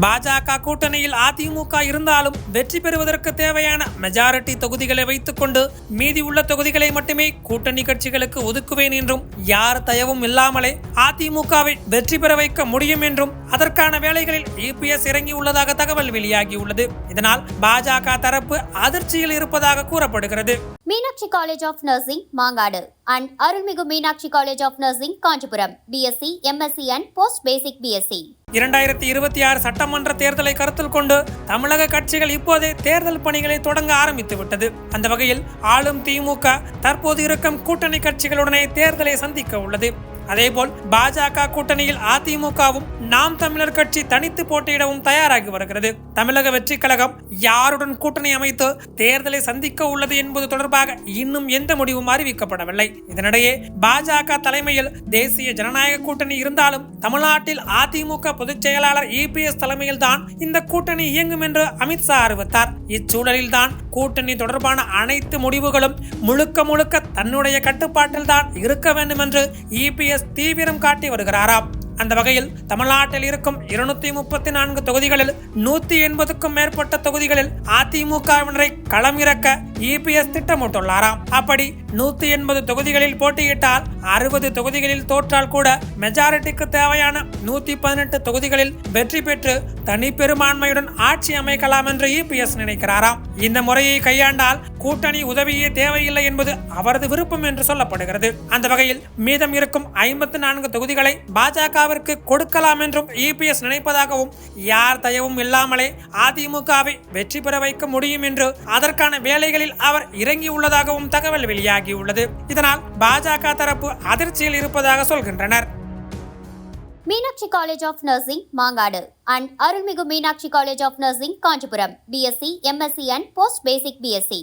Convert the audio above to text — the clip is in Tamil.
பாஜக கூட்டணியில் அதிமுக இருந்தாலும் வெற்றி பெறுவதற்கு தேவையான மெஜாரிட்டி தொகுதிகளை வைத்துக் கொண்டு மீதி உள்ள தொகுதிகளை மட்டுமே கூட்டணி கட்சிகளுக்கு ஒதுக்குவேன் என்றும் யார் தயவும் இல்லாமலே அதிமுகவை வெற்றி பெற வைக்க முடியும் என்றும் அதற்கான வேலைகளில் இபிஎஸ் இறங்கியுள்ளதாக தகவல் வெளியாகியுள்ளது. இதனால் பாஜக தரப்பு அதிர்ச்சியில் இருப்பதாக கூறப்படுகிறது. Meenakshi College of Nursing Mangadu and Arulmigu Meenakshi College of Nursing Kanchipuram BSc MSc and post basic BSc 2026 சட்டமன்ற தேர்தலை கருத்தில் கொண்டு தமிழக கட்சிகள் இப்போதே தேர்தல் பணிகளை தொடங்க ஆரம்பித்து விட்டது. அந்த வகையில் ஆளும் திமுக தற்போது இருக்கும் கூட்டணி கட்சிகளுடனே தேர்தலை சந்திக்க உள்ளது. அதேபோல் பாஜக கூட்டணியில் அதிமுகவும் நாம் தமிழர் கட்சி தனித்து போட்டியிடவும் தயாராகி வருகிறது. தமிழக வெற்றி கழகம் யாருடன் கூட்டணி அமைத்து தேர்தலை சந்திக்க உள்ளது என்பது தொடர்பாக இன்னும் எந்த முடிவும் அறிவிக்கப்படவில்லை. இதனிடையே பாஜக தலைமையில் தேசிய ஜனநாயக கூட்டணி இருந்தாலும் தமிழ்நாட்டில் அதிமுக பொதுச் செயலாளர் இபிஎஸ் தலைமையில் தான் இந்த கூட்டணி இயங்கும் என்று அமித்ஷா அறிவித்தார். இச்சூழலில் தான் கூட்டணி தொடர்பான அனைத்து முடிவுகளும் முழுக்க தன்னுடைய கட்டுப்பாட்டில் தான் இருக்க வேண்டும் என்று இபிஎஸ் தீவிரம் காட்டி வருகிறாராம். அந்த வகையில் தமிழ்நாட்டில் இருக்கும் 234 தொகுதிகளில் 180க்கும் மேற்பட்ட தொகுதிகளில் அதிமுகவினரை களமிறக்க இபிஎஸ் திட்டமிட்டுள்ளாராம். அப்படி 180 தொகுதிகளில் போட்டியிட்டால் 60 தொகுதிகளில் தோற்றால் கூட மெஜாரிட்டிக்கு தேவையான 118 தொகுதிகளில் வெற்றி பெற்று தனி பெரும்பான்மையுடன் ஆட்சி அமைக்கலாம் என்று இபிஎஸ் நினைக்கிறாராம். இந்த முறையை கையாண்டால் கூட்டணி உதவியே தேவையில்லை என்பது அவரது விருப்பம் என்று சொல்லப்படுகிறது. அந்த வகையில் மீதம் இருக்கும் 54 தொகுதிகளை பாஜக கொடுக்கலாம் என்றும் இபிஎஸ் நினைப்பதாகவும் யார் தயவும் இல்லாமலே அதிமுகவை வெற்றி பெற வைக்க முடியும் என்று அதற்கான வேலைகளில் அவர் இறங்கியுள்ளதாகவும் தகவல் வெளியாகியுள்ளது. இதனால் பாஜக தரப்பு அதிர்ச்சியில் இருப்பதாக சொல்கின்றனர். Meenakshi College of Nursing Mangadu and Arulmigu Meenakshi College of Nursing Kanchipuram BSc MSc and post basic BSc